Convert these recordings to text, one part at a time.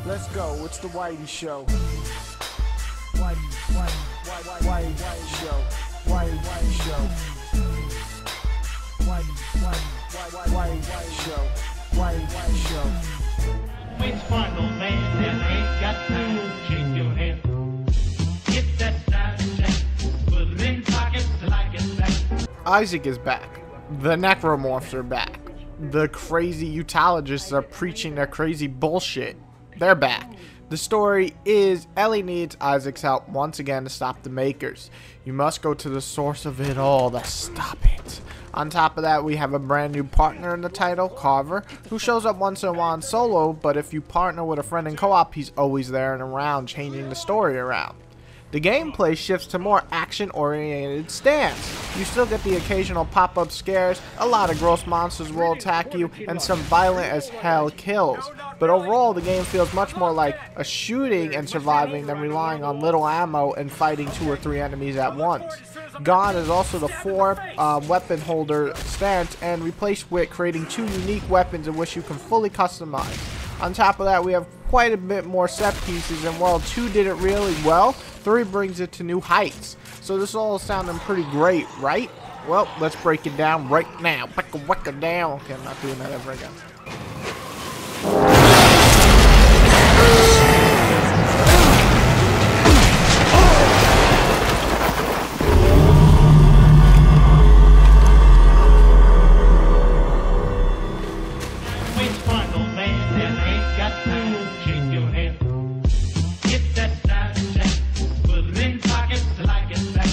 Let's go. It's the Whitey Show. Whitey Show. Whitey Show. Whitey Show. Whitey Show. Which fun, old man, and ain't got time to shake your hand. Get that style check, put it in pockets till I get back. Isaac is back. The necromorphs are back. The crazy eutologists are preaching their crazy bullshit. They're back. The story is Ellie needs Isaac's help once again to stop the Makers. You must go to the source of it all to stop it. On top of that, we have a brand new partner in the title, Carver, who shows up once in a while in solo, but if you partner with a friend in co-op, he's always there and around, changing the story around. The gameplay shifts to more action-oriented stance. You still get the occasional pop-up scares, a lot of gross monsters will attack you, and some violent as hell kills. But overall, the game feels much more like a shooting and surviving than relying on little ammo and fighting 2 or 3 enemies at once. Gone is also the 4 weapon holder stance and replaced with creating 2 unique weapons in which you can fully customize. On top of that, we have quite a bit more set pieces, and while 2 did it really well, 3 brings it to new heights. So this all sounding pretty great, right? Well, let's break it down right now. Break it down. Okay, I'm not doing that ever again. Which fun, old man, and ain't got time to shake your hand. Get that style check, put it in pockets till I get back.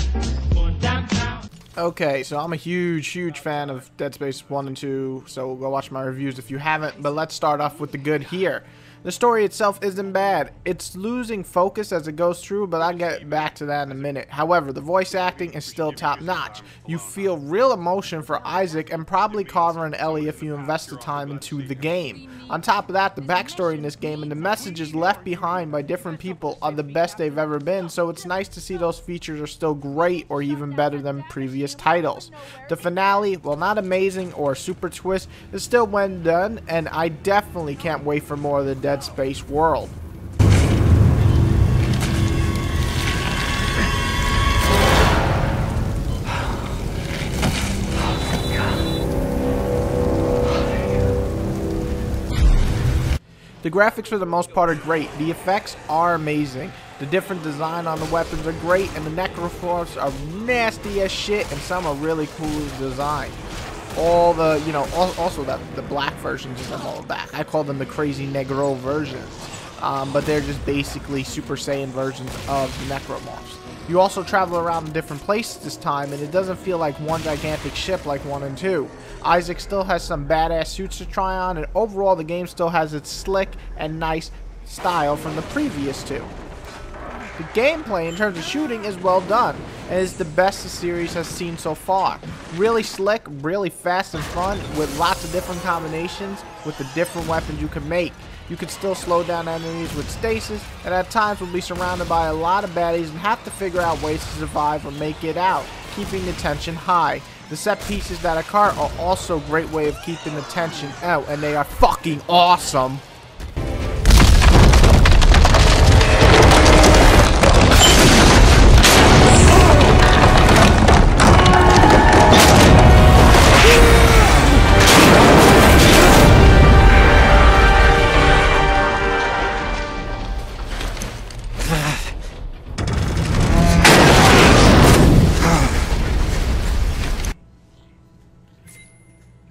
Going downtown. Okay, so I'm a huge fan of Dead Space 1 and 2, so go watch my reviews if you haven't, but let's start off with the good here. The story itself isn't bad. It's losing focus as it goes through, but I'll get back to that in a minute. However, the voice acting is still top notch. You feel real emotion for Isaac and probably Carver and Ellie if you invest the time into the game. On top of that, the backstory in this game and the messages left behind by different people are the best they've ever been, so it's nice to see those features are still great or even better than previous titles. The finale, while not amazing or a super twist, is still well done, and I definitely can't wait for more of the Dead Space world. The graphics for the most part are great, the effects are amazing, the different design on the weapons are great, and the necrophores are nasty as shit, and some are really cool designed. All the, also the black versions of them all back. I call them the crazy Negro versions, but they're just basically Super Saiyan versions of the necromorphs. You also travel around in different places this time, and it doesn't feel like one gigantic ship like 1 and 2. Isaac still has some badass suits to try on, and overall the game still has its slick and nice style from the previous 2. The gameplay in terms of shooting is well done, and is the best the series has seen so far. Really slick, really fast and fun, with lots of different combinations with the different weapons you can make. You can still slow down enemies with stasis, and at times will be surrounded by a lot of baddies and have to figure out ways to survive or make it out, keeping the tension high. The set pieces that occur are also a great way of keeping the tension out, and they are fucking awesome.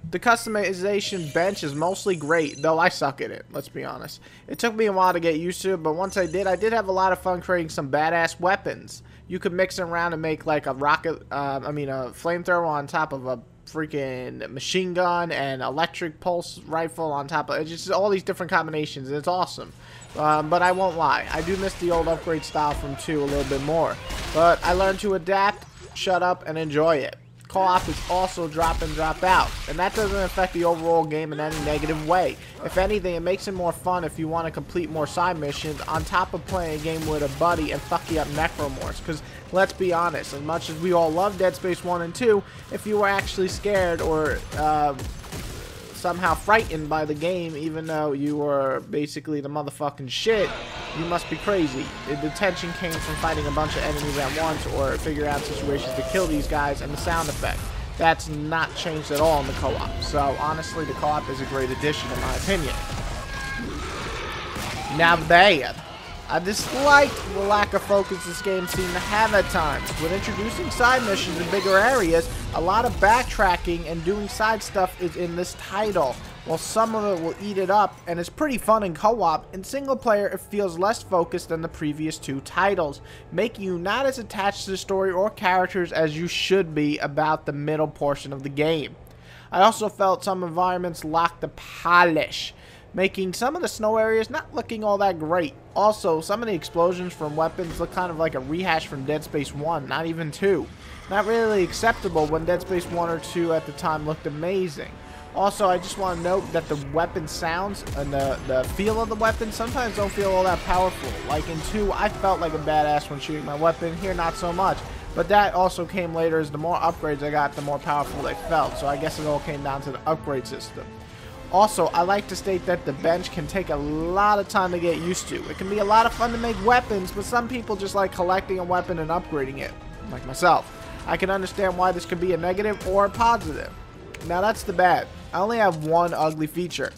The customization bench is mostly great, though I suck at it, let's be honest. It took me a while to get used to it, but once I did have a lot of fun creating some badass weapons. You could mix it around and make like a rocket, a flamethrower on top of a freaking machine gun and electric pulse rifle on top of it. It's just all these different combinations, and it's awesome. But I won't lie, I do miss the old upgrade style from 2 a little bit more. But I learned to adapt, shut up, and enjoy it. Co-op is also drop in, drop out, and that doesn't affect the overall game in any negative way. If anything, it makes it more fun if you want to complete more side missions on top of playing a game with a buddy and fucking up necromorphs. Because let's be honest, as much as we all love Dead Space 1 and 2, if you were actually scared or somehow frightened by the game, even though you were basically the motherfucking shit, you must be crazy. The tension came from fighting a bunch of enemies at once, or figure out situations to kill these guys, and the sound effect. That's not changed at all in the co-op. So honestly, the co-op is a great addition in my opinion. Now bad. I disliked the lack of focus this game seemed to have at times. With introducing side missions in bigger areas, a lot of backtracking and doing side stuff is in this title. While some of it will eat it up, and it's pretty fun in co-op, in single player it feels less focused than the previous two titles, making you not as attached to the story or characters as you should be about the middle portion of the game. I also felt some environments lacked the polish, making some of the snow areas not looking all that great. Also, some of the explosions from weapons look kind of like a rehash from Dead Space 1, not even 2. Not really acceptable when Dead Space 1 or 2 at the time looked amazing. Also, I just want to note that the weapon sounds and the feel of the weapon sometimes don't feel all that powerful. Like in 2, I felt like a badass when shooting my weapon. Here, not so much. But that also came later, as the more upgrades I got, the more powerful they felt. So I guess it all came down to the upgrade system. Also, I like to state that the bench can take a lot of time to get used to. It can be a lot of fun to make weapons, but some people just like collecting a weapon and upgrading it, like myself. I can understand why this could be a negative or a positive. Now that's the bad. I only have one ugly feature,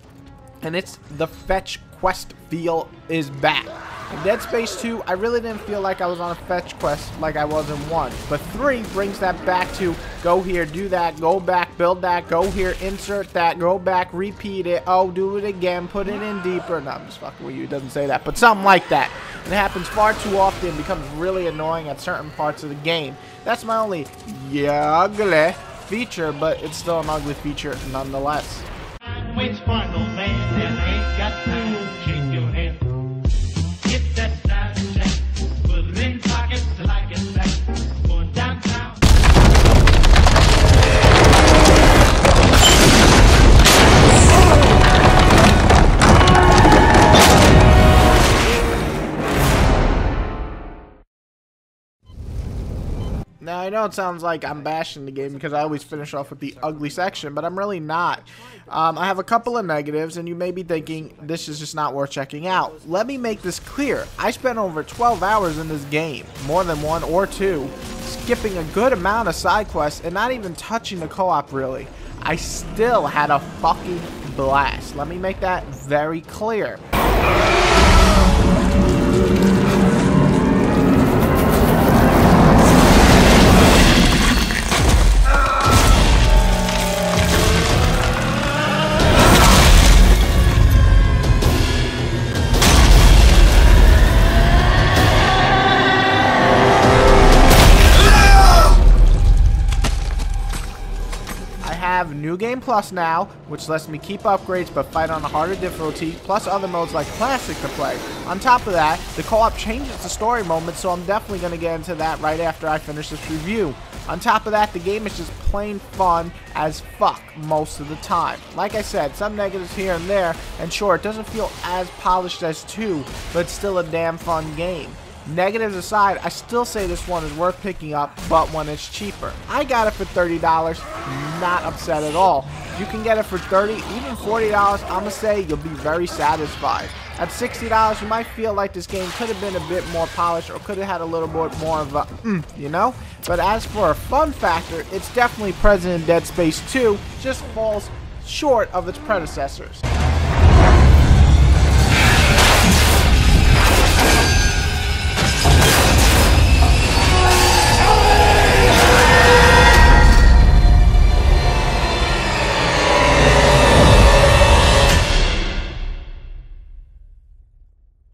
and it's the fetch quest feel is back. In Dead Space 2, I really didn't feel like I was on a fetch quest like I was in 1. But 3 brings that back to go here, do that, go back, build that, go here, insert that, go back, repeat it, oh, do it again, put it in deeper. No, I'm just fucking with you, it doesn't say that, but something like that. And it happens far too often and becomes really annoying at certain parts of the game. That's my only ugly feature, but it's still an ugly feature nonetheless. Waits for no man that ain't got time to shake your head. Get that side check, put it in pockets like it's back. Going downtown. Now, I know it sounds like I'm bashing the game because I always finish off with the ugly section, but I'm really not. I have a couple of negatives, and you may be thinking, this is just not worth checking out. Let me make this clear. I spent over 12 hours in this game, more than 1 or 2, skipping a good amount of side quests, and not even touching the co-op, really. I still had a fucking blast. Let me make that very clear. New Game Plus now, which lets me keep upgrades but fight on a harder difficulty, plus other modes like Classic to play. On top of that, the co-op changes the story moment, so I'm definitely going to get into that right after I finish this review. On top of that, the game is just plain fun as fuck most of the time. Like I said, some negatives here and there, and sure, it doesn't feel as polished as 2, but it's still a damn fun game. Negatives aside, I still say this one is worth picking up, but when it's cheaper. I got it for $30, not upset at all. You can get it for $30, even $40, I'ma say you'll be very satisfied. At $60, you might feel like this game could have been a bit more polished or could have had a little bit more of a, you know? But as for a fun factor, it's definitely present in Dead Space 2, just falls short of its predecessors.